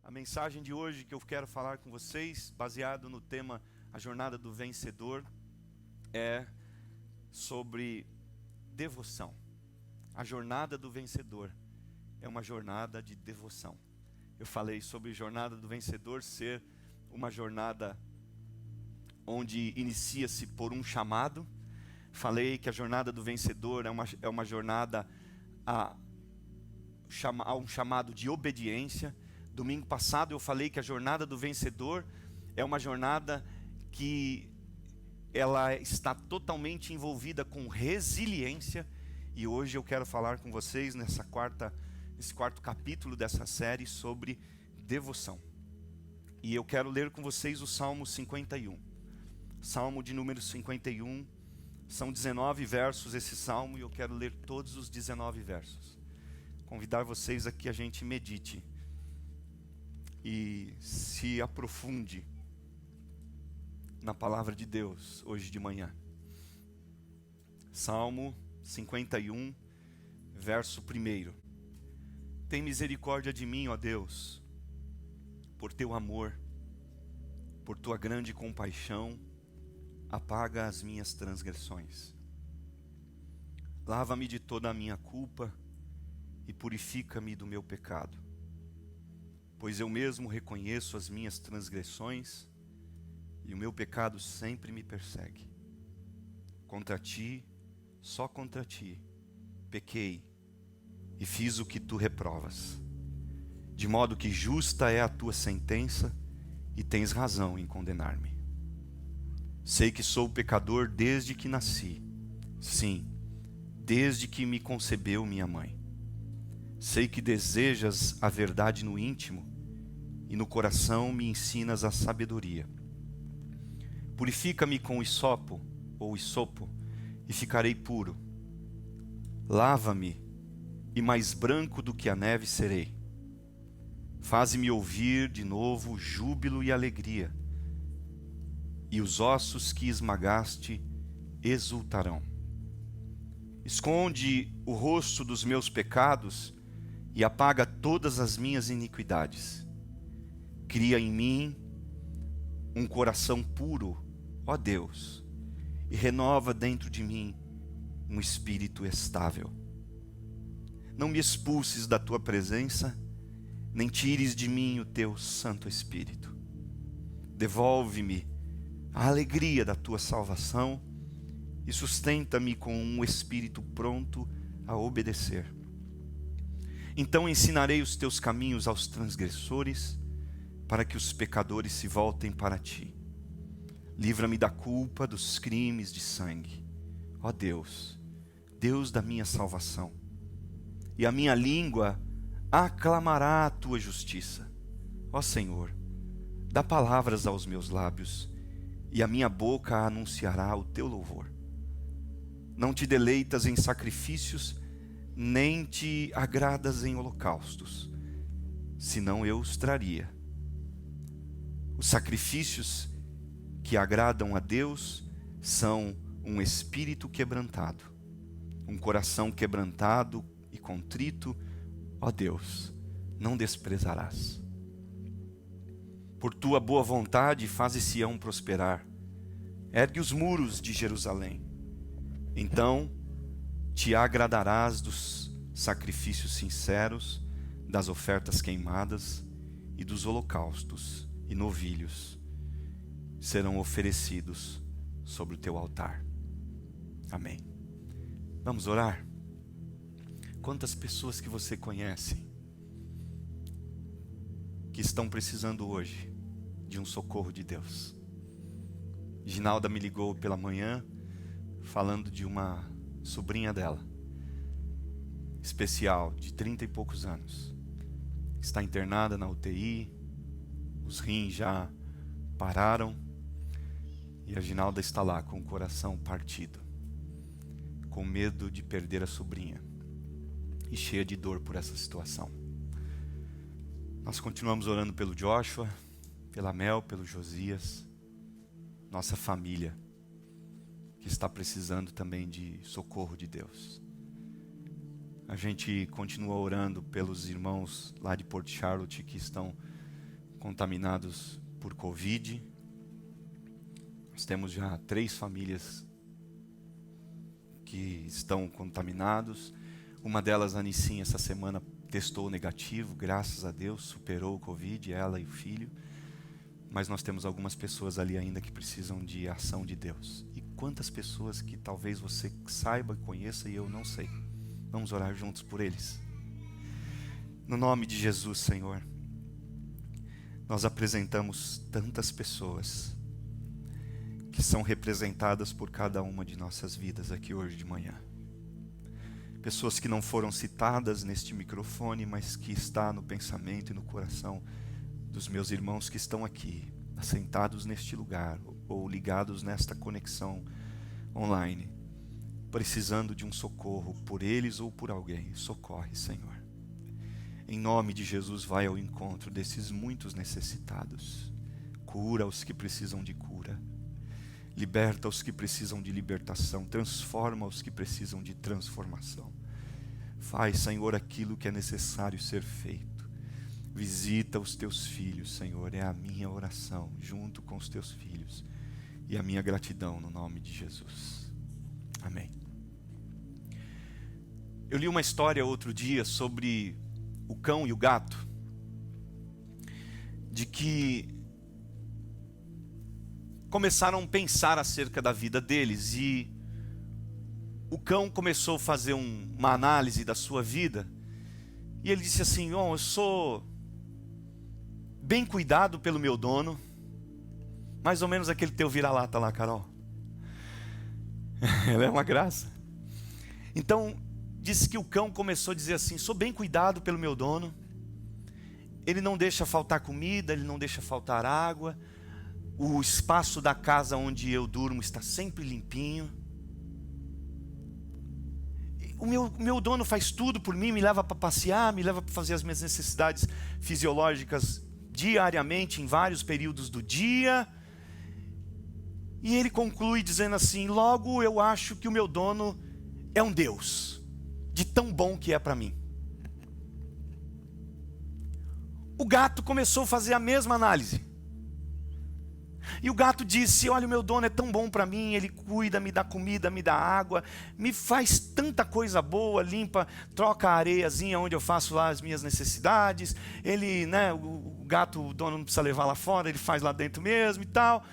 A mensagem de hoje que eu quero falar com vocês, baseado no tema A Jornada do Vencedor, é sobre devoção. A jornada do vencedor é uma jornada de devoção. Eu falei sobre jornada do vencedor ser uma jornada onde inicia-se por um chamado. Falei que a jornada do vencedor é uma jornada a um chamado de obediência. Domingo passado eu falei que a jornada do vencedor é uma jornada que ela está totalmente envolvida com resiliência. E hoje eu quero falar com vocês nesse quarto capítulo dessa série sobre devoção. E eu quero ler com vocês o Salmo 51. Salmo de número 51. São 19 versos esse salmo e eu quero ler todos os 19 versos. Convidar vocês a que a gente medite e se aprofunde na palavra de Deus hoje de manhã. Salmo 51, verso 1. Tem misericórdia de mim, ó Deus, por teu amor, por tua grande compaixão, apaga as minhas transgressões. Lava-me de toda a minha culpa e purifica-me do meu pecado. Pois eu mesmo reconheço as minhas transgressões e o meu pecado sempre me persegue. Contra ti, só contra ti, pequei e fiz o que tu reprovas. De modo que justa é a tua sentença e tens razão em condenar-me. Sei que sou pecador desde que nasci. Sim, desde que me concebeu minha mãe. Sei que desejas a verdade no íntimo e no coração me ensinas a sabedoria. Purifica-me com hisopo e ficarei puro. Lava-me e mais branco do que a neve serei. Faze-me ouvir de novo júbilo e alegria, e os ossos que esmagaste exultarão. Esconde o rosto dos meus pecados e apaga todas as minhas iniquidades. Cria em mim um coração puro, ó Deus, e renova dentro de mim um espírito estável. Não me expulses da tua presença, nem tires de mim o teu Santo Espírito. Devolve-me a alegria da tua salvação e sustenta-me com um espírito pronto a obedecer. Então ensinarei os teus caminhos aos transgressores, para que os pecadores se voltem para ti. Livra-me da culpa dos crimes de sangue, ó Deus, Deus da minha salvação. E a minha língua aclamará a tua justiça. Ó Senhor, dá palavras aos meus lábios, e a minha boca anunciará o teu louvor. Não te deleitas em sacrifícios, nem te agradas em holocaustos, senão eu os traria. Os sacrifícios que agradam a Deus são um espírito quebrantado, um coração quebrantado e contrito, ó Deus, não desprezarás. Por tua boa vontade faze Sião prosperar, ergue os muros de Jerusalém. Então te agradarás dos sacrifícios sinceros, das ofertas queimadas e dos holocaustos e novilhos serão oferecidos sobre o teu altar. Amém. Vamos orar? Quantas pessoas que você conhece que estão precisando hoje de um socorro de Deus? Ginalda me ligou pela manhã falando de uma sobrinha dela, especial, de 30 e poucos anos. Está internada na UTI, os rins já pararam e a Ginalda está lá com o coração partido, com medo de perder a sobrinha e cheia de dor por essa situação. Nós continuamos orando pelo Joshua, pela Mel, pelo Josias, nossa família que está precisando também de socorro de Deus. A gente continua orando pelos irmãos lá de Port Charlotte que estão contaminados por Covid. Nós temos já 3 famílias que estão contaminados. Uma delas, a Nissin, essa semana testou negativo, graças a Deus, superou o Covid, ela e o filho. Mas nós temos algumas pessoas ali ainda que precisam de ação de Deus. E quantas pessoas que talvez você saiba, conheça e eu não sei. Vamos orar juntos por eles. No nome de Jesus, Senhor, nós apresentamos tantas pessoas que são representadas por cada uma de nossas vidas aqui hoje de manhã. Pessoas que não foram citadas neste microfone, mas que está no pensamento e no coração dos meus irmãos que estão aqui, assentados neste lugar, ou ligados nesta conexão online, precisando de um socorro por eles ou por alguém. Socorre, Senhor. Em nome de Jesus, vai ao encontro desses muitos necessitados. Cura os que precisam de cura. Liberta os que precisam de libertação. Transforma os que precisam de transformação. Faz, Senhor, aquilo que é necessário ser feito. Visita os teus filhos, Senhor. É a minha oração, junto com os teus filhos. E a minha gratidão no nome de Jesus. Amém. Eu li uma história outro dia sobre o cão e o gato. De que começaram a pensar acerca da vida deles. E o cão começou a fazer uma análise da sua vida. E ele disse assim: eu sou bem cuidado pelo meu dono. Mais ou menos aquele teu vira-lata lá, Carol. Ela é uma graça. Então, disse que o cão começou a dizer assim: sou bem cuidado pelo meu dono. Ele não deixa faltar comida, ele não deixa faltar água. O espaço da casa onde eu durmo está sempre limpinho. O meu dono faz tudo por mim, me leva para passear, me leva para fazer as minhas necessidades fisiológicas diariamente, em vários períodos do dia. E ele conclui dizendo assim: logo eu acho que o meu dono é um Deus, de tão bom que é para mim. O gato começou a fazer a mesma análise. E o gato disse: olha, o meu dono é tão bom para mim, ele cuida, me dá comida, me dá água, me faz tanta coisa boa, limpa, troca a areiazinha onde eu faço lá as minhas necessidades. Ele, né, o gato, o dono não precisa levar lá fora, ele faz lá dentro mesmo e tal.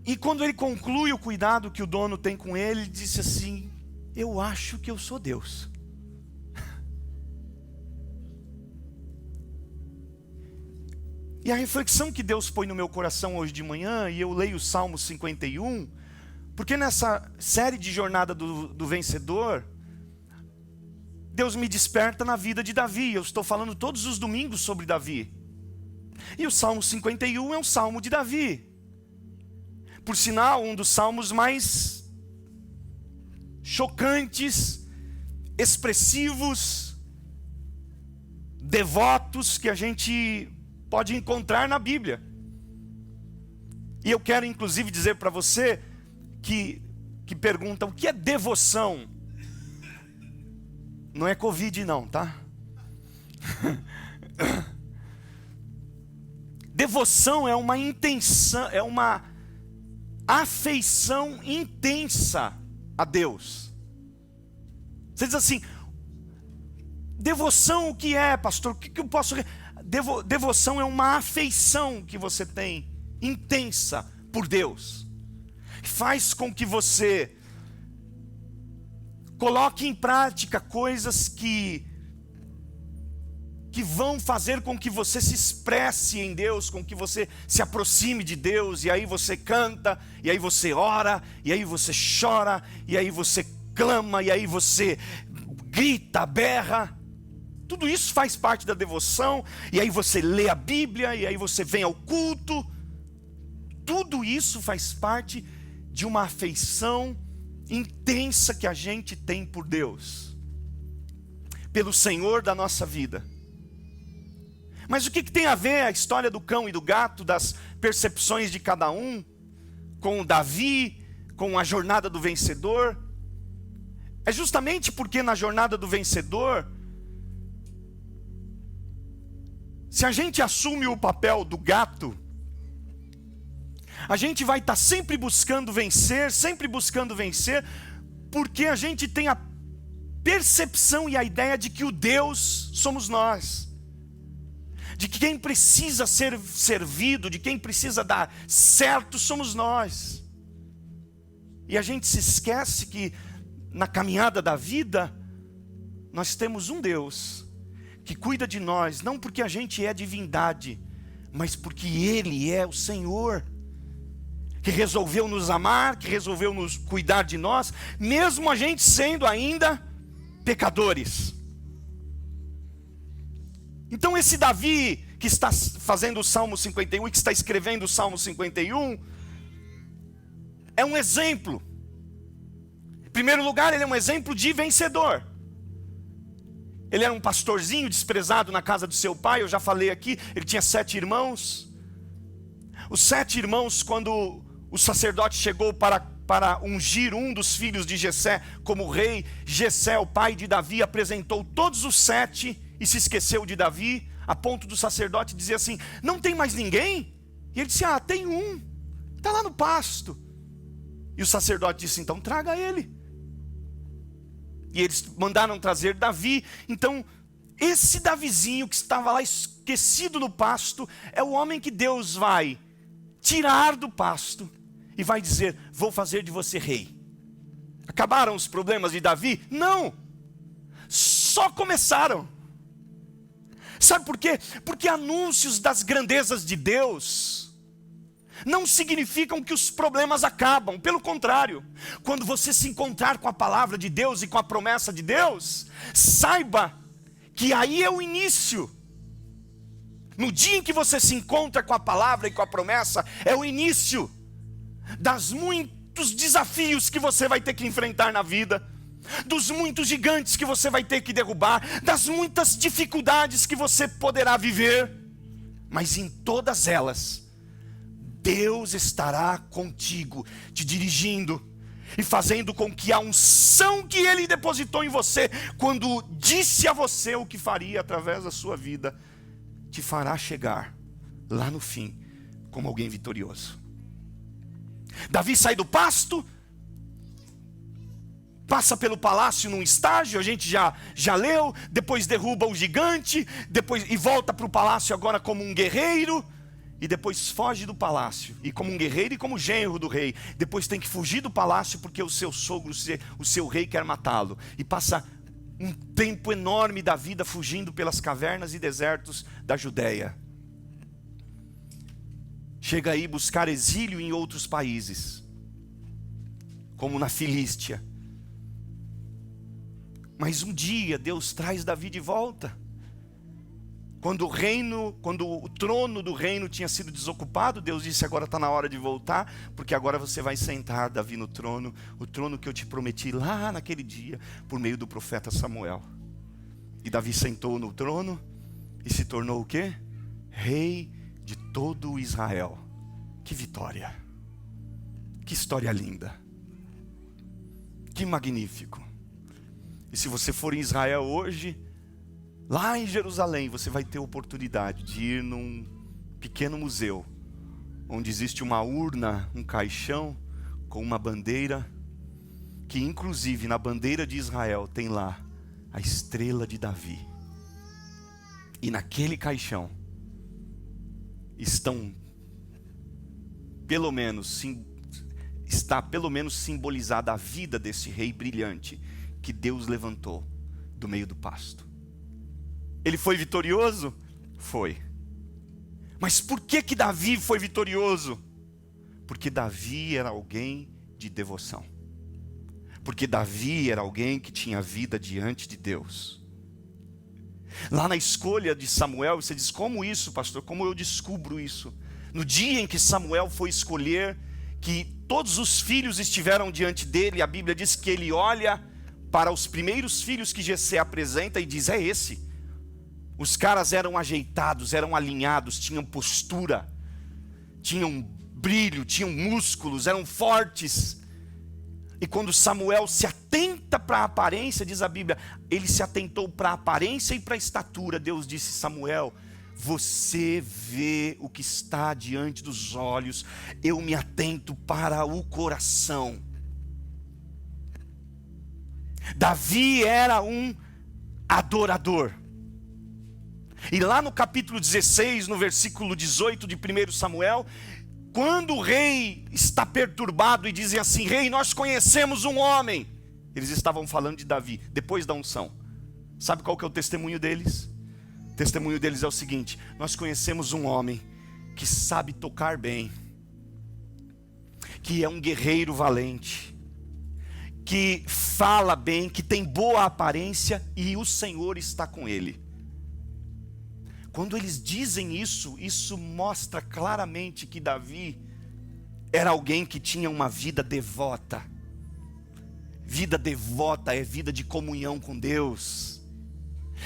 E quando ele conclui o cuidado que o dono tem com ele, ele disse assim: eu acho que eu sou Deus. E a reflexão que Deus põe no meu coração hoje de manhã, e eu leio o Salmo 51, porque nessa série de jornada do vencedor, Deus me desperta na vida de Davi. Eu estou falando todos os domingos sobre Davi. E o Salmo 51 é um salmo de Davi. Por sinal, um dos salmos mais chocantes, expressivos, devotos que a gente pode encontrar na Bíblia. E eu quero inclusive dizer para você que pergunta o que é devoção. Não é Covid não, tá? Devoção é uma intenção, é uma afeição intensa a Deus. Você diz assim: devoção o que é, pastor? O que eu posso... Devoção é uma afeição que você tem, intensa, por Deus. Faz com que você coloque em prática coisas que vão fazer com que você se expresse em Deus, com que você se aproxime de Deus. E aí você canta, e aí você ora, e aí você chora, e aí você clama, e aí você grita, berra. Tudo isso faz parte da devoção. E aí você lê a Bíblia, e aí você vem ao culto. Tudo isso faz parte de uma afeição intensa que a gente tem por Deus, pelo Senhor da nossa vida. Mas o que tem a ver a história do cão e do gato, das percepções de cada um, com Davi, com a jornada do vencedor? É justamente porque na jornada do vencedor, Se a gente assume o papel do gato, a gente vai estar sempre buscando vencer, porque a gente tem a percepção e a ideia de que o Deus somos nós. De que quem precisa ser servido, de quem precisa dar certo, somos nós. E a gente se esquece que na caminhada da vida, nós temos um Deus que cuida de nós, não porque a gente é divindade, mas porque Ele é o Senhor, que resolveu nos amar, que resolveu nos cuidar de nós, mesmo a gente sendo ainda pecadores. Então esse Davi, que está fazendo o Salmo 51 e que está escrevendo o Salmo 51, é um exemplo. Em primeiro lugar, ele é um exemplo de vencedor. Ele era um pastorzinho desprezado na casa do seu pai, eu já falei aqui, ele tinha 7 irmãos. Os 7 irmãos, quando o sacerdote chegou para ungir um dos filhos de Jessé como rei, Jessé, o pai de Davi, apresentou todos os 7 e se esqueceu de Davi, a ponto do sacerdote dizer assim: não tem mais ninguém? E ele disse: tem um, está lá no pasto. E o sacerdote disse: então traga ele. E eles mandaram trazer Davi. Então esse Davizinho que estava lá esquecido no pasto, é o homem que Deus vai tirar do pasto e vai dizer: vou fazer de você rei. Acabaram os problemas de Davi? Não, só começaram. Sabe por quê? Porque anúncios das grandezas de Deus não significam que os problemas acabam. Pelo contrário, quando você se encontrar com a palavra de Deus e com a promessa de Deus, saiba que aí é o início. No dia em que você se encontra com a palavra e com a promessa, é o início das muitos desafios que você vai ter que enfrentar na vida, dos muitos gigantes que você vai ter que derrubar, das muitas dificuldades que você poderá viver, mas em todas elas, Deus estará contigo, te dirigindo e fazendo com que a unção que Ele depositou em você, quando disse a você o que faria através da sua vida, te fará chegar lá no fim como alguém vitorioso. Davi sai do pasto, passa pelo palácio num estágio, a gente já leu, depois derruba o gigante, e volta para o palácio agora como um guerreiro, e depois foge do palácio, e como um guerreiro e como genro do rei, depois tem que fugir do palácio porque o seu sogro, o seu rei quer matá-lo, e passa um tempo enorme da vida fugindo pelas cavernas e desertos da Judéia. Chega aí buscar exílio em outros países, como na Filístia. Mas um dia Deus traz Davi de volta. Quando o trono do reino tinha sido desocupado, Deus disse: agora está na hora de voltar, porque agora você vai sentar, Davi, no trono, o trono que eu te prometi lá naquele dia, por meio do profeta Samuel. E Davi sentou no trono e se tornou o quê? Rei de todo Israel. Que vitória! Que história linda! Que magnífico! E se você for em Israel hoje, lá em Jerusalém, você vai ter a oportunidade de ir num pequeno museu, onde existe uma urna, um caixão, com uma bandeira, que inclusive na bandeira de Israel tem lá a estrela de Davi. E naquele caixão está pelo menos simbolizada a vida desse rei brilhante que Deus levantou do meio do pasto. Ele foi vitorioso? Foi. Mas por que Davi foi vitorioso? Porque Davi era alguém de devoção. Porque Davi era alguém que tinha vida diante de Deus. Lá na escolha de Samuel, você diz: como isso, pastor? Como eu descubro isso? No dia em que Samuel foi escolher, que todos os filhos estiveram diante dele, a Bíblia diz que ele olha para os primeiros filhos que Jessé apresenta e diz: é esse. Os caras eram ajeitados, eram alinhados, tinham postura, tinham brilho, tinham músculos, eram fortes. E quando Samuel se atenta para a aparência, diz a Bíblia, ele se atentou para a aparência e para a estatura. Deus disse: Samuel, você vê o que está diante dos olhos, eu me atento para o coração. Davi era um adorador. E lá no capítulo 16, no versículo 18 de 1 Samuel, quando o rei está perturbado e dizem assim: rei, nós conhecemos um homem. Eles estavam falando de Davi, depois da unção. Sabe qual que é o testemunho deles? O testemunho deles é o seguinte: nós conhecemos um homem que sabe tocar bem, que é um guerreiro valente, que fala bem, que tem boa aparência, e o Senhor está com ele. Quando eles dizem isso, isso mostra claramente que Davi era alguém que tinha uma vida devota. Vida devota é vida de comunhão com Deus.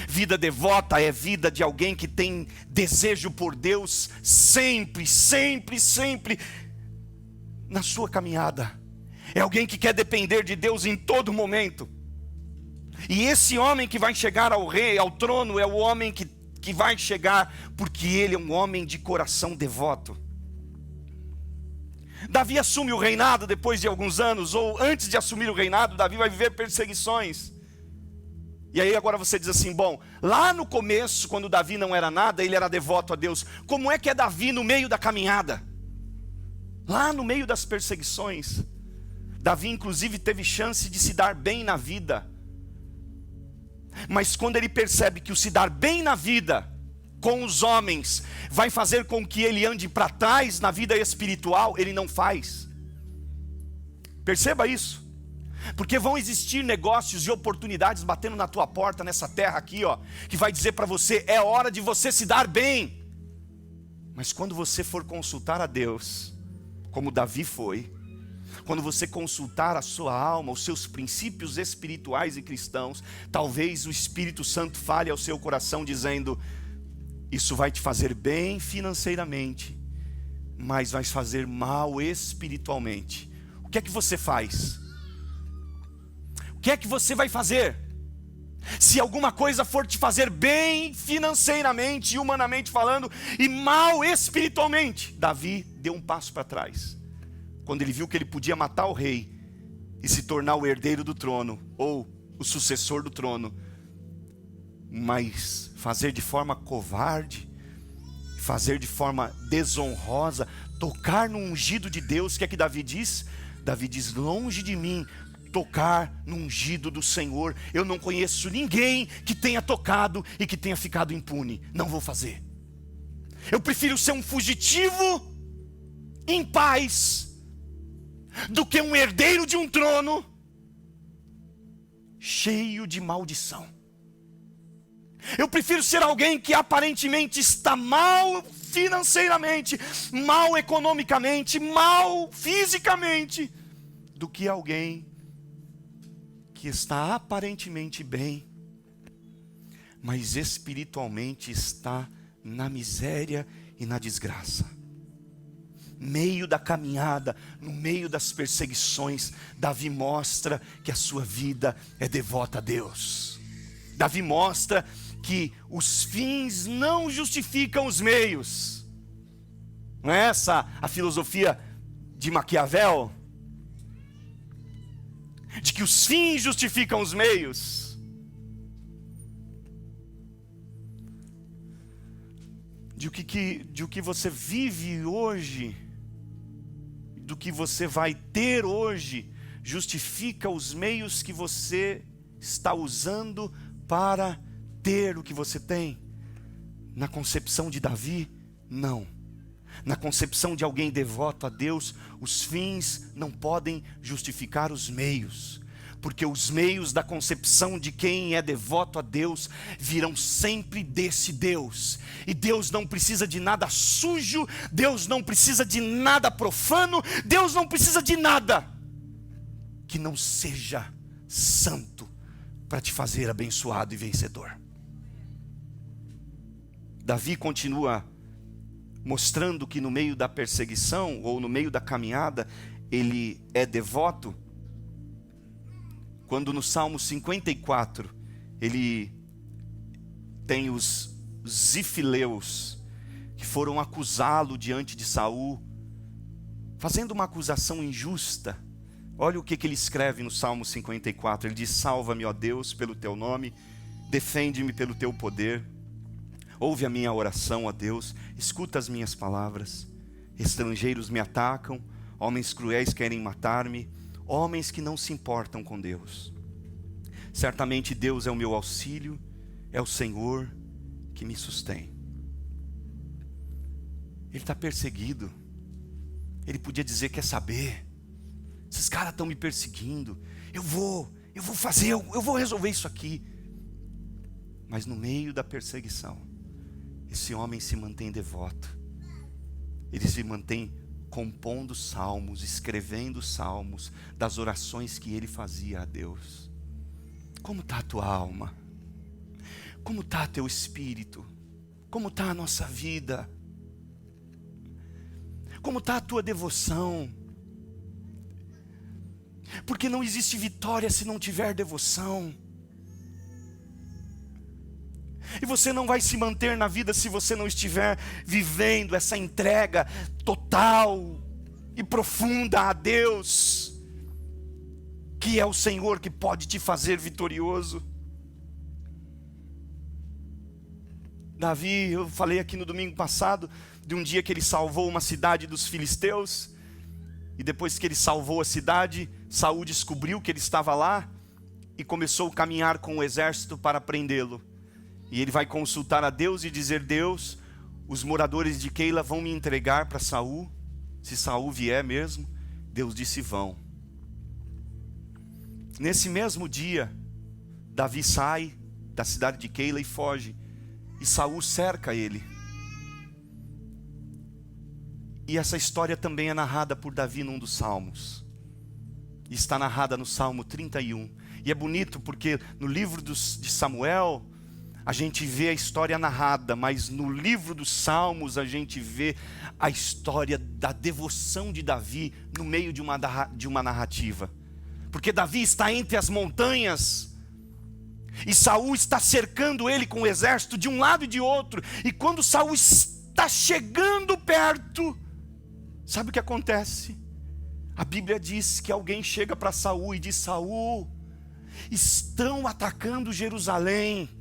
Vida devota é vida de alguém que tem desejo por Deus sempre, sempre, sempre na sua caminhada. É alguém que quer depender de Deus em todo momento. E esse homem que vai chegar ao rei, ao trono, é o homem que vai chegar porque ele é um homem de coração devoto. Davi assume o reinado depois de alguns anos, ou antes de assumir o reinado, Davi vai viver perseguições. E aí agora você diz assim: bom, lá no começo, quando Davi não era nada, ele era devoto a Deus. Como é que é Davi no meio da caminhada? Lá no meio das perseguições, Davi inclusive teve chance de se dar bem na vida. Mas quando ele percebe que o se dar bem na vida com os homens vai fazer com que ele ande para trás na vida espiritual, ele não faz. Perceba isso. Porque vão existir negócios e oportunidades batendo na tua porta nessa terra aqui, ó, que vai dizer para você: é hora de você se dar bem. Mas quando você for consultar a Deus, como Davi foi, quando você consultar a sua alma, os seus princípios espirituais e cristãos, talvez o Espírito Santo fale ao seu coração dizendo: isso vai te fazer bem financeiramente, mas vai fazer mal espiritualmente. O que é que você faz? O que é que você vai fazer? Se alguma coisa for te fazer bem financeiramente e humanamente falando, e mal espiritualmente. Davi deu um passo para trás. Quando ele viu que ele podia matar o rei e se tornar o herdeiro do trono, ou o sucessor do trono, mas fazer de forma covarde, fazer de forma desonrosa, tocar no ungido de Deus. O que é que Davi diz? Davi diz: longe de mim tocar no ungido do Senhor. Eu não conheço ninguém que tenha tocado e que tenha ficado impune. Não vou fazer. Eu prefiro ser um fugitivo em paz do que um herdeiro de um trono cheio de maldição. Eu prefiro ser alguém que aparentemente está mal financeiramente, mal economicamente, mal fisicamente, do que alguém que está aparentemente bem, mas espiritualmente está na miséria e na desgraça. Meio da caminhada, no meio das perseguições, Davi mostra que a sua vida é devota a Deus. Davi mostra que os fins não justificam os meios. Não é essa a filosofia de Maquiavel? De que os fins justificam os meios. De o que você vive hoje, do que você vai ter hoje, justifica os meios que você está usando para ter o que você tem. Na concepção de Davi, não. Na concepção de alguém devoto a Deus, os fins não podem justificar os meios, porque os meios da concepção de quem é devoto a Deus virão sempre desse Deus. E Deus não precisa de nada sujo, Deus não precisa de nada profano, Deus não precisa de nada que não seja santo para te fazer abençoado e vencedor. Davi continua mostrando que no meio da perseguição, ou no meio da caminhada, ele é devoto. Quando no Salmo 54, ele tem os Zifileus, que foram acusá-lo diante de Saul, fazendo uma acusação injusta. Olha o que ele escreve no Salmo 54. Ele diz: salva-me, ó Deus, pelo teu nome, defende-me pelo teu poder. Ouve a minha oração, ó Deus, escuta as minhas palavras. Estrangeiros me atacam, homens cruéis querem matar-me, homens que não se importam com Deus. Certamente Deus é o meu auxílio, é o Senhor que me sustém. Ele está perseguido. Ele podia dizer: quer saber? Esses caras estão me perseguindo. Eu vou resolver isso aqui. Mas no meio da perseguição, esse homem se mantém devoto. Ele se mantém compondo salmos, escrevendo salmos das orações que ele fazia a Deus. Como está a tua alma? Como está teu espírito? Como está a nossa vida? Como está a tua devoção? Porque não existe vitória se não tiver devoção. E você não vai se manter na vida se você não estiver vivendo essa entrega total e profunda a Deus, que é o Senhor que pode te fazer vitorioso. Davi, eu falei aqui no domingo passado, de um dia que ele salvou uma cidade dos filisteus, e depois que ele salvou a cidade, Saul descobriu que ele estava lá, e começou a caminhar com o exército para prendê-lo. E ele vai consultar a Deus e dizer: Deus, os moradores de Keila vão me entregar para Saul, se Saul vier mesmo. Deus disse: vão. Nesse mesmo dia, Davi sai da cidade de Keila e foge, e Saul cerca ele. E essa história também é narrada por Davi num dos salmos, e está narrada no Salmo 31. E é bonito porque no livro de Samuel a gente vê a história narrada, mas no livro dos Salmos a gente vê a história da devoção de Davi no meio de uma narrativa. Porque Davi está entre as montanhas, e Saul está cercando ele com o exército de um lado e de outro. E quando Saul está chegando perto, sabe o que acontece? A Bíblia diz que alguém chega para Saul e diz: Saul, estão atacando Jerusalém.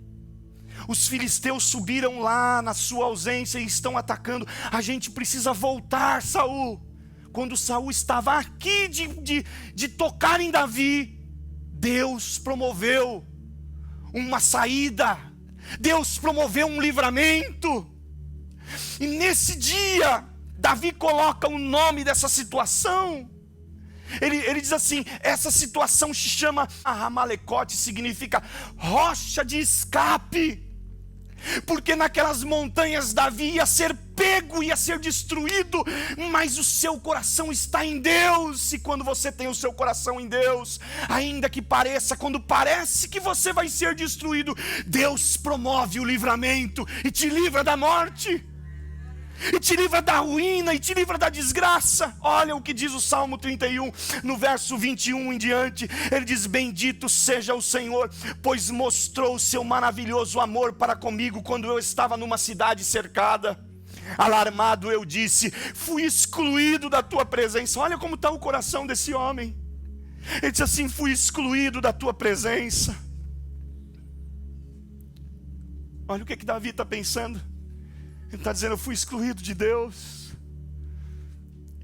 Os filisteus subiram lá na sua ausência e estão atacando. A gente precisa voltar, Saul. Quando Saul estava aqui de tocar em Davi, Deus promoveu uma saída. Deus promoveu um livramento. E nesse dia, Davi coloca o nome dessa situação. Ele diz assim: essa situação se chama Ramalecote, significa rocha de escape. Porque naquelas montanhas Davi ia ser pego, ia ser destruído, mas o seu coração está em Deus. E quando você tem o seu coração em Deus, ainda que pareça, quando parece que você vai ser destruído, Deus promove o livramento e te livra da morte, e te livra da ruína, e te livra da desgraça. Olha o que diz o Salmo 31, no verso 21 em diante. Ele diz: bendito seja o Senhor, pois mostrou o seu maravilhoso amor para comigo quando eu estava numa cidade cercada. Alarmado eu disse: fui excluído da tua presença. Olha como está o coração desse homem. Ele diz assim: fui excluído da tua presença. Olha o que Davi está pensando. Ele está dizendo: eu fui excluído de Deus.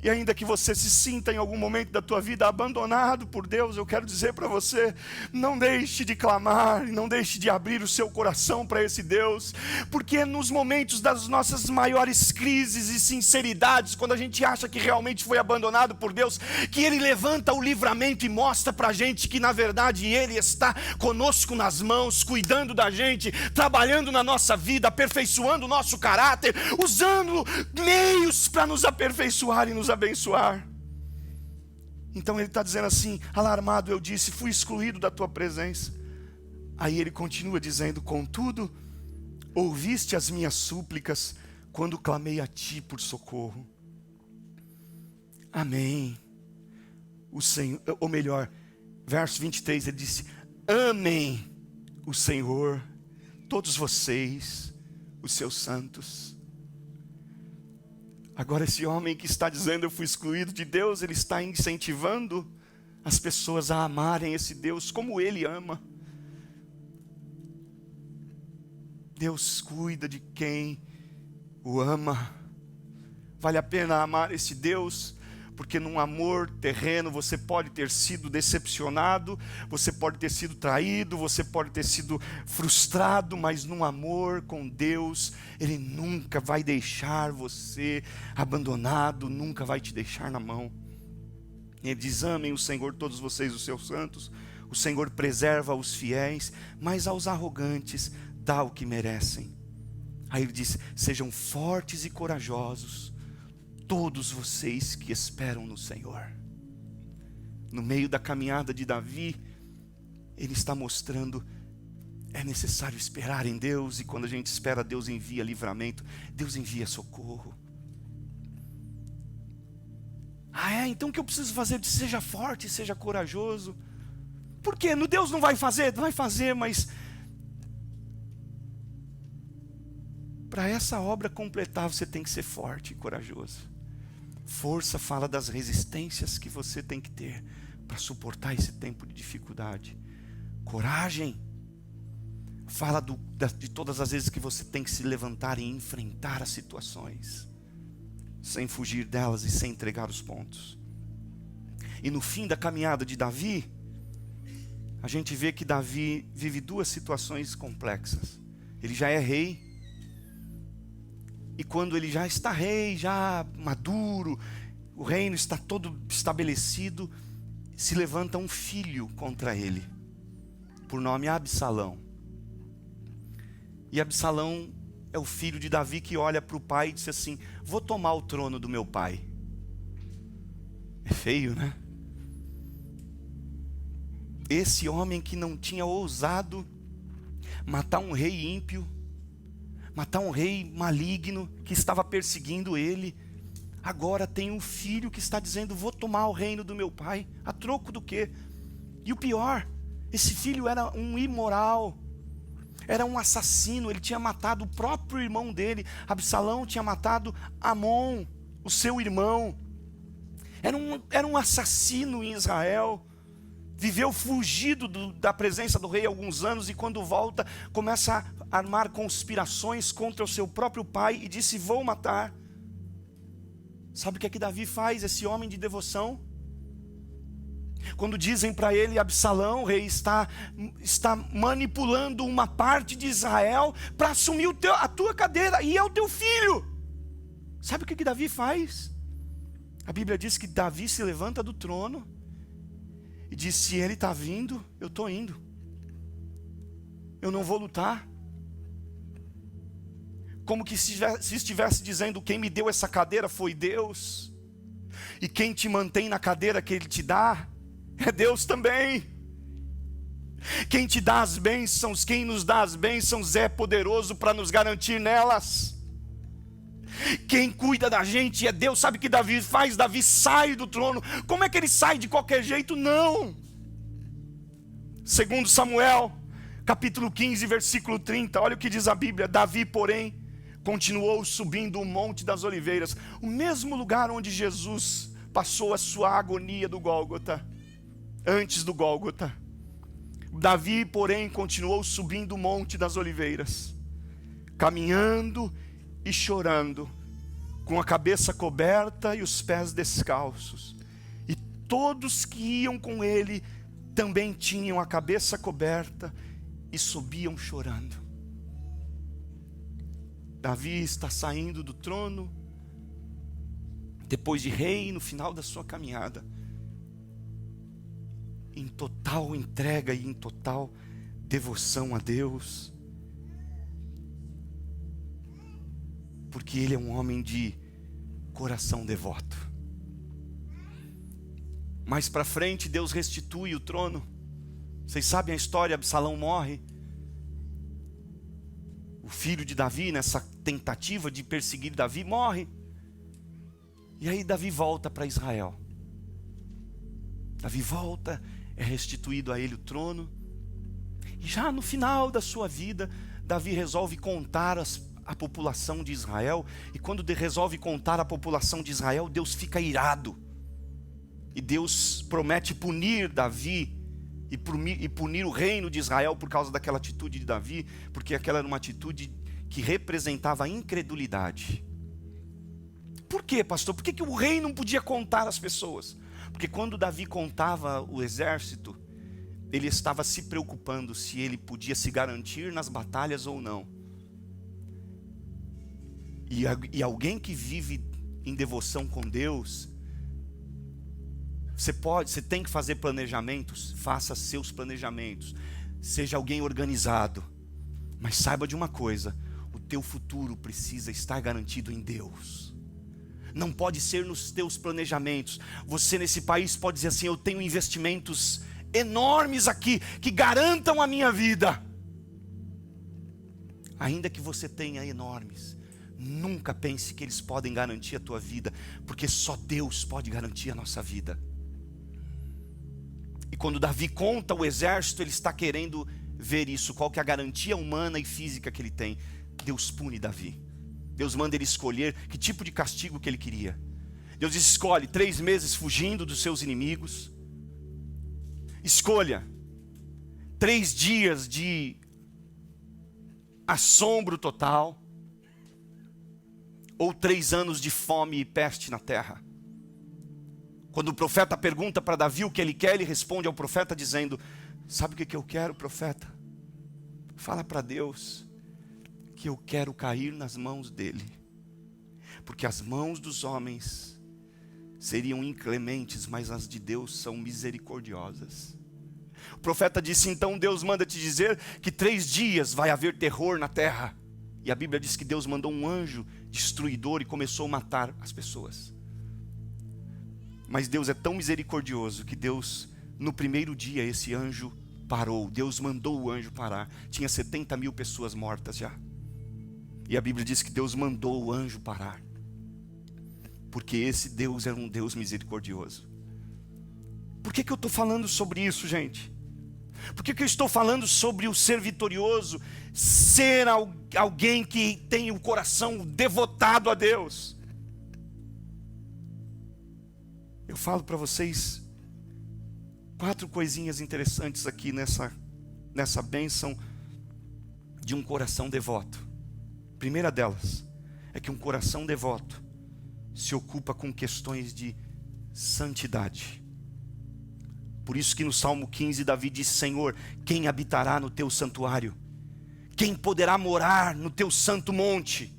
E ainda que você se sinta em algum momento da tua vida abandonado por Deus, eu quero dizer para você: não deixe de clamar, não deixe de abrir o seu coração para esse Deus, porque é nos momentos das nossas maiores crises e sinceridades, quando a gente acha que realmente foi abandonado por Deus, que Ele levanta o livramento e mostra para a gente que na verdade Ele está conosco nas mãos, cuidando da gente, trabalhando na nossa vida, aperfeiçoando o nosso caráter, usando meios para nos aperfeiçoar e nos abençoar. Então ele está dizendo assim: alarmado eu disse, fui excluído da tua presença. Aí ele continua dizendo: contudo, ouviste as minhas súplicas quando clamei a ti por socorro. Amém. O Senhor, ou melhor, verso 23, ele disse: amem o Senhor, todos vocês, os seus santos. Agora esse homem que está dizendo eu fui excluído de Deus, ele está incentivando as pessoas a amarem esse Deus como ele ama. Deus cuida de quem o ama. Vale a pena amar esse Deus, porque num amor terreno você pode ter sido decepcionado, você pode ter sido traído, você pode ter sido frustrado, mas num amor com Deus, Ele nunca vai deixar você abandonado, nunca vai te deixar na mão. Ele diz: amem o Senhor todos vocês, os seus santos. O Senhor preserva os fiéis, mas aos arrogantes dá o que merecem. Aí ele diz: sejam fortes e corajosos, todos vocês que esperam no Senhor. No meio da caminhada de Davi, ele está mostrando, é necessário esperar em Deus, e quando a gente espera, Deus envia livramento, Deus envia socorro. Então o que eu preciso fazer? Seja forte, seja corajoso. Por quê? Deus não vai fazer? Vai fazer, mas para essa obra completar, você tem que ser forte e corajoso. Força fala das resistências que você tem que ter para suportar esse tempo de dificuldade. Coragem fala de todas as vezes que você tem que se levantar e enfrentar as situações, sem fugir delas e sem entregar os pontos. E no fim da caminhada de Davi, a gente vê que Davi vive duas situações complexas. Ele já é rei, e quando ele já está rei, já maduro, o reino está todo estabelecido, se levanta um filho contra ele, por nome Absalão. E Absalão é o filho de Davi que olha para o pai e diz assim: vou tomar o trono do meu pai. É feio, né? Esse homem que não tinha ousado matar um rei ímpio, matar um rei maligno que estava perseguindo ele, agora tem um filho que está dizendo: vou tomar o reino do meu pai. A troco do quê? E o pior, esse filho era um imoral, era um assassino. Ele tinha matado o próprio irmão dele. Absalão tinha matado Amon, o seu irmão. Era um assassino em Israel. Viveu fugido da presença do rei há alguns anos, e quando volta, começa a armar conspirações contra o seu próprio pai e disse: vou matar. Sabe o que é que Davi faz, esse homem de devoção? Quando dizem para ele: Absalão, o rei, está manipulando uma parte de Israel para assumir a tua cadeira, e é o teu filho. Sabe o que Davi faz? A Bíblia diz que Davi se levanta do trono e diz: se ele está vindo, eu estou indo. Eu não vou lutar. Como que se estivesse dizendo: quem me deu essa cadeira foi Deus, e quem te mantém na cadeira que Ele te dá é Deus também. Quem te dá as bênçãos, quem nos dá as bênçãos é poderoso para nos garantir nelas. Quem cuida da gente é Deus. Sabe o que Davi faz? Davi sai do trono. Como é que ele sai de qualquer jeito? Não. Segundo Samuel, capítulo 15, versículo 30, olha o que diz a Bíblia: Davi, porém, continuou subindo o Monte das Oliveiras, o mesmo lugar onde Jesus passou a sua agonia do Gólgota, antes do Gólgota. Davi, porém, continuou subindo o Monte das Oliveiras, caminhando e chorando, com a cabeça coberta e os pés descalços. E todos que iam com ele também tinham a cabeça coberta e subiam chorando. Davi está saindo do trono, depois de rei, no final da sua caminhada, em total entrega e em total devoção a Deus, porque ele é um homem de coração devoto. Mais para frente, Deus restitui o trono. Vocês sabem a história: Absalão morre. O filho de Davi, nessa tentativa de perseguir Davi, morre. E aí Davi volta para Israel. Davi volta, é restituído a ele o trono. E já no final da sua vida, Davi resolve contar a população de Israel, e quando resolve contar a população de Israel, Deus fica irado. E Deus promete punir Davi e punir o reino de Israel por causa daquela atitude de Davi, porque aquela era uma atitude que representava a incredulidade. Por quê, pastor? Por que o rei não podia contar as pessoas? Porque quando Davi contava o exército, ele estava se preocupando se ele podia se garantir nas batalhas ou não. E alguém que vive em devoção com Deus, você tem que fazer planejamentos, faça seus planejamentos, seja alguém organizado, mas saiba de uma coisa: o teu futuro precisa estar garantido em Deus. Não pode ser nos teus planejamentos. Você nesse país pode dizer assim: eu tenho investimentos enormes aqui que garantam a minha vida. Ainda que você tenha enormes, nunca pense que eles podem garantir a tua vida, porque só Deus pode garantir a nossa vida. E quando Davi conta o exército, ele está querendo ver isso, qual que é a garantia humana e física que ele tem. Deus pune Davi. Deus manda ele escolher que tipo de castigo que ele queria. Deus escolhe 3 meses fugindo dos seus inimigos. Escolha 3 dias de assombro total, ou 3 anos de fome e peste na terra. Quando o profeta pergunta para Davi o que ele quer, ele responde ao profeta dizendo: sabe o que eu quero, profeta? Fala para Deus que eu quero cair nas mãos dele, porque as mãos dos homens seriam inclementes, mas as de Deus são misericordiosas. O profeta disse: então Deus manda te dizer que 3 dias vai haver terror na terra. E a Bíblia diz que Deus mandou um anjo destruidor e começou a matar as pessoas. Mas Deus é tão misericordioso que Deus, no primeiro dia, esse anjo parou. Deus mandou o anjo parar. Tinha 70 mil pessoas mortas já. E a Bíblia diz que Deus mandou o anjo parar, porque esse Deus era um Deus misericordioso. Por que eu estou falando sobre isso, gente? Por que eu estou falando sobre o ser vitorioso, ser alguém que tem o coração devotado a Deus? Eu falo para vocês 4 coisinhas interessantes aqui nessa bênção de um coração devoto. A primeira delas é que um coração devoto se ocupa com questões de santidade. Por isso que no Salmo 15 Davi diz: Senhor, quem habitará no teu santuário? Quem poderá morar no teu santo monte?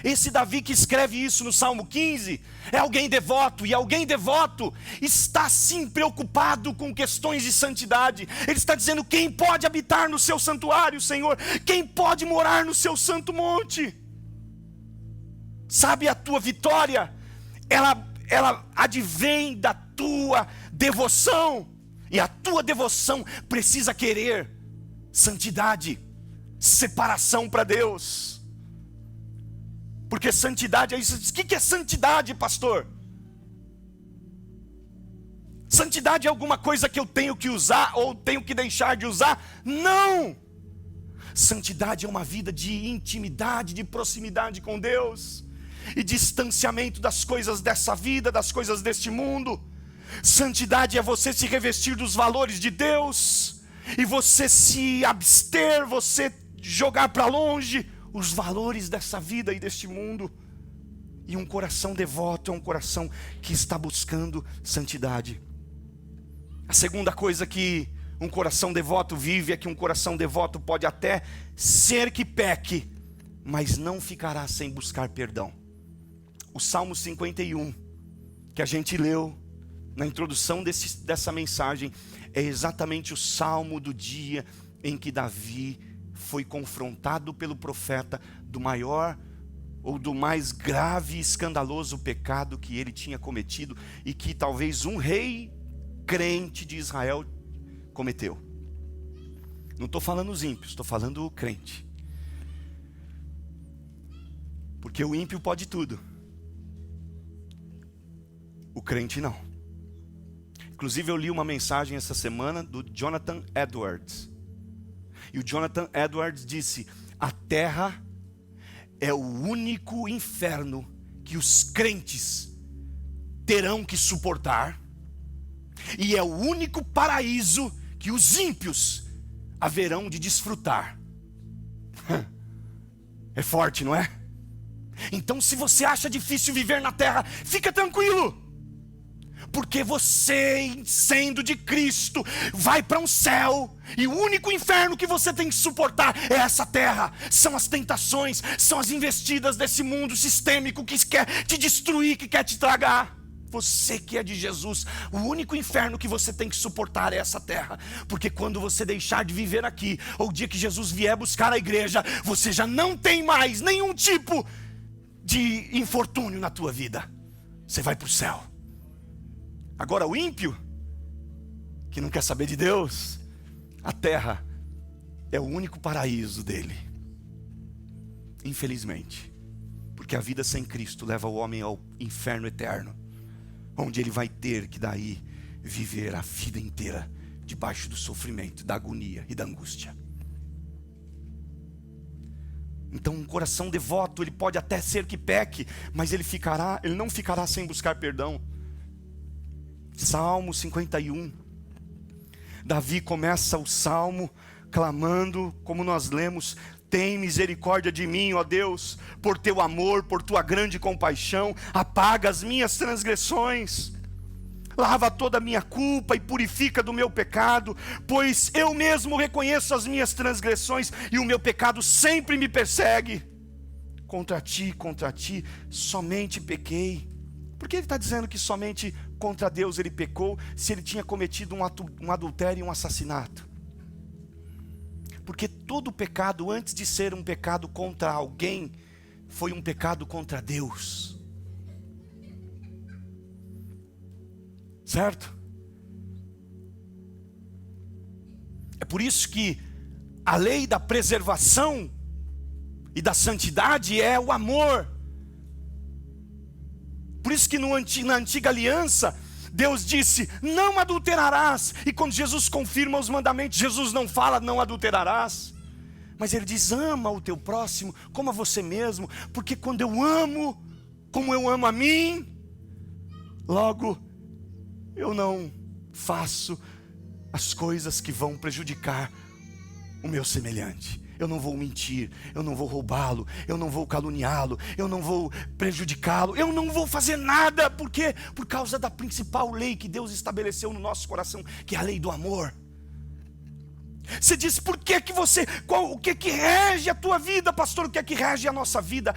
Esse Davi que escreve isso no Salmo 15 é alguém devoto, e alguém devoto está sim preocupado com questões de santidade. Ele está dizendo: quem pode habitar no seu santuário, Senhor? Quem pode morar no seu santo monte? Sabe, a tua vitória, ela advém da tua devoção, e a tua devoção precisa querer santidade, separação para Deus. Porque santidade é isso. O que é santidade, pastor? Santidade é alguma coisa que eu tenho que usar ou tenho que deixar de usar? Não! Santidade é uma vida de intimidade, de proximidade com Deus, e distanciamento das coisas dessa vida, das coisas deste mundo. Santidade é você se revestir dos valores de Deus, e você se abster, você jogar para longe os valores dessa vida e deste mundo. E um coração devoto é um coração que está buscando santidade. A segunda coisa que um coração devoto vive é que um coração devoto pode até ser que peque, mas não ficará sem buscar perdão. O Salmo 51, que a gente leu na introdução dessa mensagem, é exatamente o salmo do dia em que Davi foi confrontado pelo profeta do maior ou do mais grave e escandaloso pecado que ele tinha cometido, e que talvez um rei crente de Israel cometeu. Não estou falando os ímpios, estou falando o crente. Porque o ímpio pode tudo, o crente não. Inclusive eu li uma mensagem essa semana do Jonathan Edwards. E o Jonathan Edwards disse: a terra é o único inferno que os crentes terão que suportar, e é o único paraíso que os ímpios haverão de desfrutar. É forte, não é? Então, se você acha difícil viver na terra, fica tranquilo, porque você, sendo de Cristo, vai para um céu, e o único inferno que você tem que suportar é essa terra. São as tentações, são as investidas desse mundo sistêmico que quer te destruir, que quer te tragar. Você que é de Jesus, o único inferno que você tem que suportar é essa terra. Porque quando você deixar de viver aqui, ou o dia que Jesus vier buscar a igreja, você já não tem mais nenhum tipo de infortúnio na tua vida. Você vai para o céu. Agora o ímpio, que não quer saber de Deus, a terra é o único paraíso dele. Infelizmente. Porque a vida sem Cristo leva o homem ao inferno eterno, onde ele vai ter que daí viver a vida inteira debaixo do sofrimento, da agonia e da angústia. Então um coração devoto, ele pode até ser que peque, mas ele não ficará sem buscar perdão. Salmo 51. Davi começa o salmo clamando, como nós lemos: tem misericórdia de mim, ó Deus, por teu amor, por tua grande compaixão, apaga as minhas transgressões, lava toda a minha culpa e purifica do meu pecado, pois eu mesmo reconheço as minhas transgressões e o meu pecado sempre me persegue. Contra ti, somente pequei. Por que ele está dizendo que somente contra Deus ele pecou, se ele tinha cometido um adultério e um assassinato? Porque todo pecado, antes de ser um pecado contra alguém, foi um pecado contra Deus. Certo? É por isso que a lei da preservação e da santidade é o amor. Por isso que na antiga aliança, Deus disse: não adulterarás. E quando Jesus confirma os mandamentos, Jesus não fala não adulterarás, mas ele diz: ama o teu próximo como a você mesmo. Porque quando eu amo como eu amo a mim, logo eu não faço as coisas que vão prejudicar o meu semelhante. Eu não vou mentir, eu não vou roubá-lo, eu não vou caluniá-lo, eu não vou prejudicá-lo, eu não vou fazer nada. Por quê? Por causa da principal lei que Deus estabeleceu no nosso coração, que é a lei do amor. Você diz: por que que você, o que que rege a tua vida, pastor? O que é que rege a nossa vida?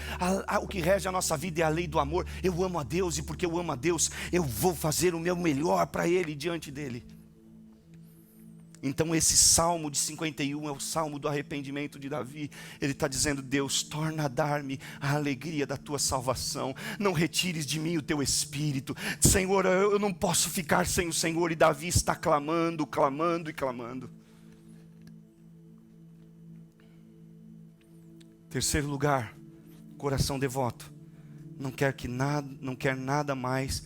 O que rege a nossa vida é a lei do amor. Eu amo a Deus, e porque eu amo a Deus, eu vou fazer o meu melhor para Ele, diante dEle. Então esse Salmo de 51 é o Salmo do arrependimento de Davi. Ele está dizendo: Deus, torna a dar-me a alegria da tua salvação, não retires de mim o teu espírito. Senhor, eu não posso ficar sem o Senhor. E Davi está clamando, clamando e clamando. Terceiro lugar, coração devoto não quer nada mais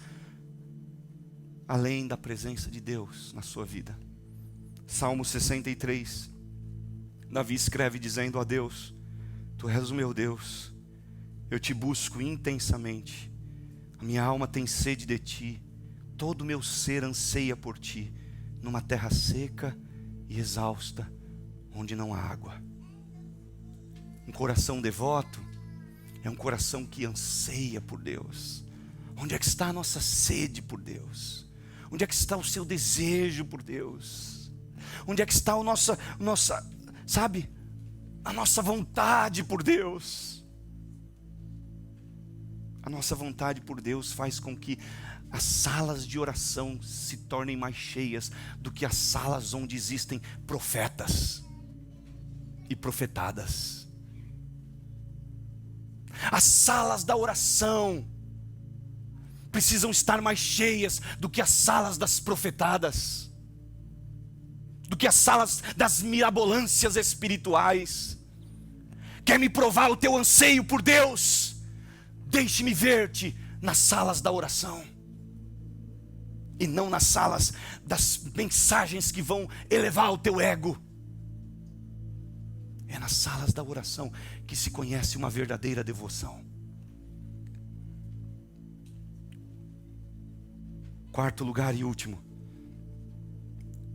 além da presença de Deus na sua vida. Salmo 63, Davi escreve dizendo a Deus: tu és o meu Deus, eu te busco intensamente, a minha alma tem sede de ti, todo o meu ser anseia por ti, numa terra seca e exausta, onde não há água. Um coração devoto é um coração que anseia por Deus. Onde é que está a nossa sede por Deus? Onde é que está o seu desejo por Deus? Onde é que está a nossa vontade por Deus? A nossa vontade por Deus faz com que as salas de oração se tornem mais cheias do que as salas onde existem profetas e profetadas. As salas da oração precisam estar mais cheias do que as salas das profetadas, do que as salas das mirabolâncias espirituais. Quer me provar o teu anseio por Deus? Deixe-me ver-te nas salas da oração, e não nas salas das mensagens que vão elevar o teu ego. É nas salas da oração que se conhece uma verdadeira devoção. Quarto lugar e último.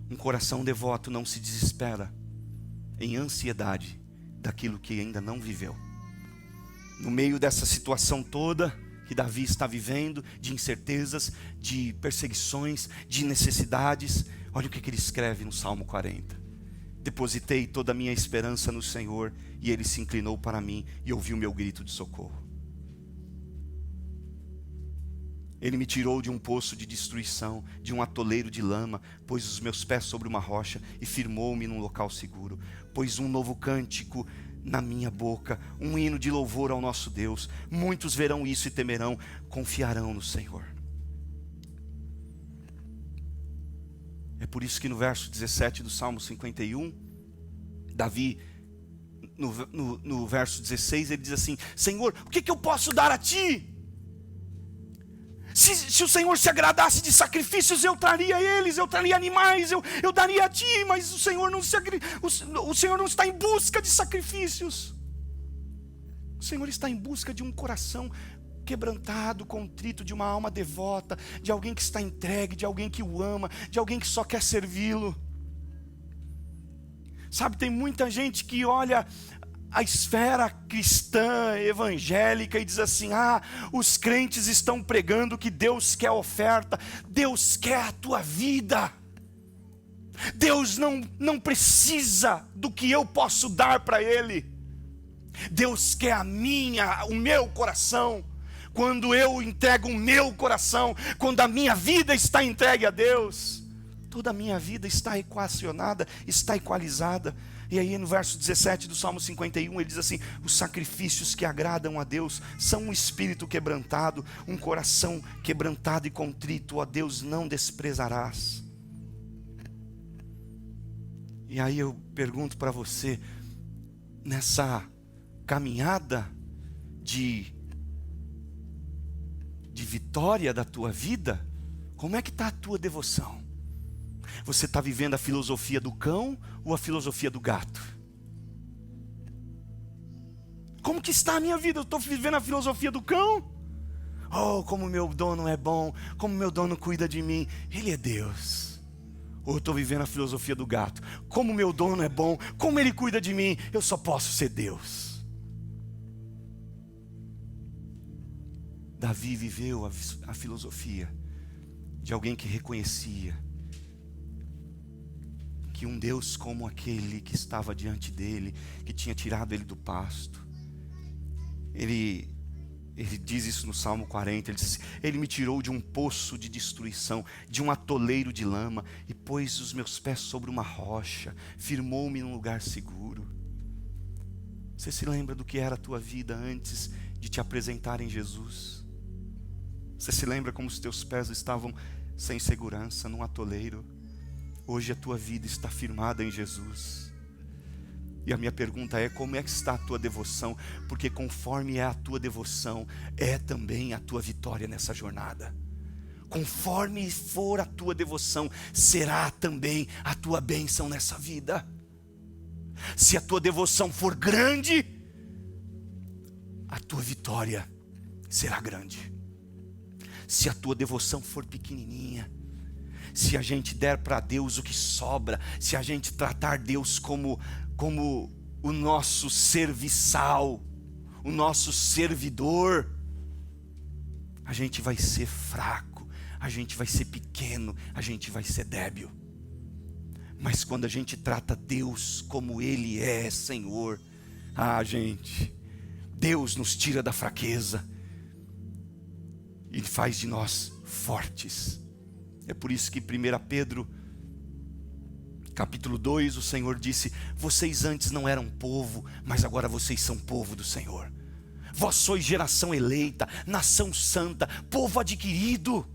Um coração devoto não se desespera em ansiedade daquilo que ainda não viveu. No meio dessa situação toda que Davi está vivendo, de incertezas, de perseguições, de necessidades, olha o que ele escreve no Salmo 40. Depositei toda a minha esperança no Senhor, e Ele se inclinou para mim e ouviu meu grito de socorro. Ele me tirou de um poço de destruição, de um atoleiro de lama, pôs os meus pés sobre uma rocha e firmou-me num local seguro. Pôs um novo cântico na minha boca, um hino de louvor ao nosso Deus. Muitos verão isso e temerão, confiarão no Senhor. É por isso que no verso 17 do Salmo 51, Davi, no verso 16, ele diz assim: Senhor, o que eu posso dar a Ti? Se o Senhor se agradasse de sacrifícios, eu traria eles, eu traria animais, eu daria a Ti, mas o Senhor não está em busca de sacrifícios. O Senhor está em busca de um coração quebrantado, contrito, de uma alma devota, de alguém que está entregue, de alguém que o ama, de alguém que só quer servi-lo. Sabe, tem muita gente que olha a esfera cristã, evangélica, e diz assim: os crentes estão pregando que Deus quer oferta. Deus quer a tua vida. Deus não precisa do que eu posso dar para Ele. Deus quer o meu coração. Quando eu entrego o meu coração, quando a minha vida está entregue a Deus, toda a minha vida está equacionada, está equalizada. E aí no verso 17 do Salmo 51 ele diz assim: os sacrifícios que agradam a Deus são um espírito quebrantado, um coração quebrantado e contrito, ó Deus, não desprezarás. E aí eu pergunto para você, nessa caminhada de vitória da tua vida, como é que está a tua devoção? Você está vivendo a filosofia do cão ou a filosofia do gato? Como que está a minha vida? Eu estou vivendo a filosofia do cão? Oh, como meu dono é bom, como meu dono cuida de mim, Ele é Deus. Ou eu estou vivendo a filosofia do gato? Como meu dono é bom, como Ele cuida de mim, eu só posso ser Deus. Davi viveu a filosofia de alguém que reconhecia que um Deus como aquele que estava diante dele, que tinha tirado ele do pasto, ele diz isso no Salmo 40, ele diz assim: Ele me tirou de um poço de destruição, de um atoleiro de lama, e pôs os meus pés sobre uma rocha, firmou-me num lugar seguro. Você se lembra do que era a tua vida antes de te apresentar em Jesus? Você se lembra como os teus pés estavam sem segurança, num atoleiro? Hoje a tua vida está firmada em Jesus. E a minha pergunta é: como é que está a tua devoção? Porque conforme é a tua devoção, é também a tua vitória nessa jornada. Conforme for a tua devoção, será também a tua bênção nessa vida. Se a tua devoção for grande, a tua vitória será grande. Se a tua devoção for pequenininha, se a gente der para Deus o que sobra, se a gente tratar Deus como o nosso serviçal, o nosso servidor, a gente vai ser fraco, a gente vai ser pequeno, a gente vai ser débil. Mas quando a gente trata Deus como Ele é, Senhor, gente, Deus nos tira da fraqueza e faz de nós fortes. É por isso que 1 Pedro capítulo 2, o Senhor disse: vocês antes não eram povo, mas agora vocês são povo do Senhor. Vós sois geração eleita, nação santa, povo adquirido.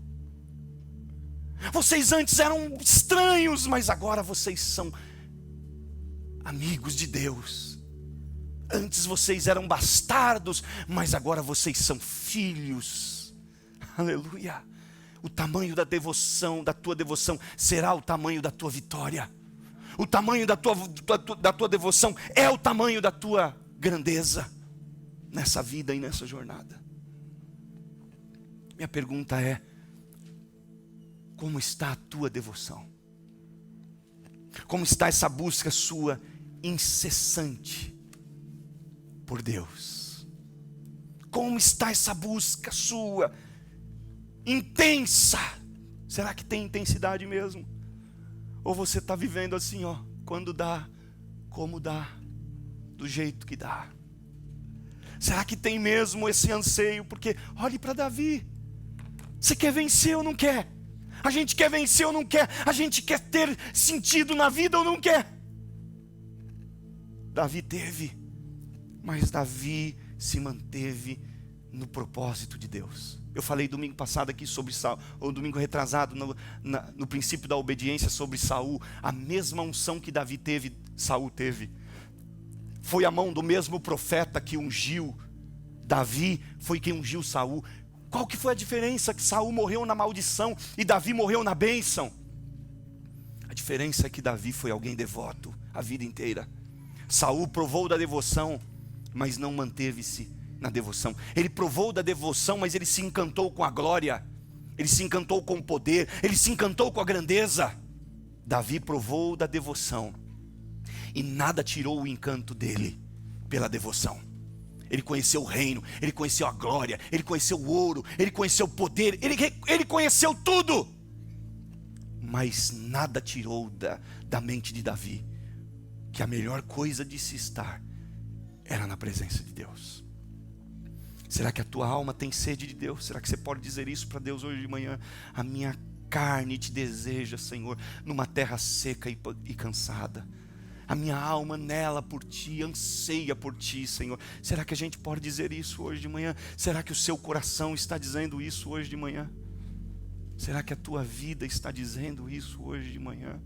Vocês antes eram estranhos, mas agora vocês são amigos de Deus. Antes vocês eram bastardos, mas agora vocês são filhos. Aleluia. O tamanho da devoção, da tua devoção, será o tamanho da tua vitória. O tamanho da tua devoção é o tamanho da tua grandeza nessa vida e nessa jornada. Minha pergunta é: como está a tua devoção? Como está essa busca sua incessante por Deus? Como está essa busca sua intensa? Será que tem intensidade mesmo? Ou você está vivendo assim, ó, quando dá, como dá, do jeito que dá? Será que tem mesmo esse anseio? Porque olhe para Davi. Você quer vencer ou não quer? A gente quer vencer ou não quer? A gente quer ter sentido na vida ou não quer? Davi teve, mas Davi se manteve no propósito de Deus. Eu falei domingo passado aqui sobre Saul, ou domingo retrasado, no princípio da obediência sobre Saul. A mesma unção que Davi teve, Saul teve. Foi a mão do mesmo profeta que ungiu Davi, foi quem ungiu Saul. Qual que foi a diferença? Que Saul morreu na maldição e Davi morreu na bênção. A diferença é que Davi foi alguém devoto a vida inteira. Saul provou da devoção, mas não manteve-se na devoção. Ele provou da devoção, mas ele se encantou com a glória. Ele se encantou com o poder. Ele se encantou com a grandeza. Davi provou da devoção e nada tirou o encanto dele pela devoção. Ele conheceu o reino, ele conheceu a glória, ele conheceu o ouro, ele conheceu o poder, ele conheceu tudo. Mas nada tirou da mente de Davi que a melhor coisa de se estar era na presença de Deus. Será que a tua alma tem sede de Deus? Será que você pode dizer isso para Deus hoje de manhã? A minha carne te deseja, Senhor, numa terra seca e cansada. A minha alma nela por ti, anseia por ti, Senhor. Será que a gente pode dizer isso hoje de manhã? Será que o seu coração está dizendo isso hoje de manhã? Será que a tua vida está dizendo isso hoje de manhã?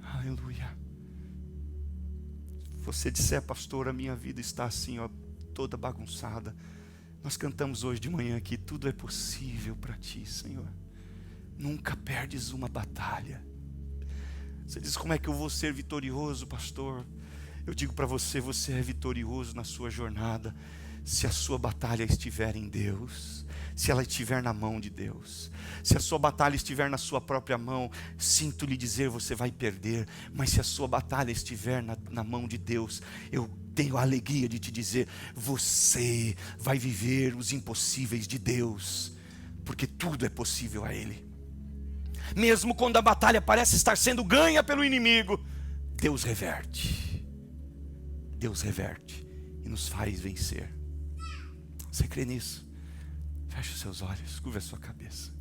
Aleluia. Se você disser, pastor, a minha vida está assim, ó, toda bagunçada. Nós cantamos hoje de manhã aqui, tudo é possível para ti, Senhor. Nunca perdes uma batalha. Você diz, como é que eu vou ser vitorioso, pastor? Eu digo para você, você é vitorioso na sua jornada se a sua batalha estiver em Deus, se ela estiver na mão de Deus. Se a sua batalha estiver na sua própria mão, sinto lhe dizer, você vai perder. Mas se a sua batalha estiver na mão de Deus, eu tenho a alegria de te dizer, você vai viver os impossíveis de Deus, porque tudo é possível a Ele. Mesmo quando a batalha parece estar sendo ganha pelo inimigo, Deus reverte. Deus reverte e nos faz vencer. Você crê nisso? Feche os seus olhos, curva a sua cabeça.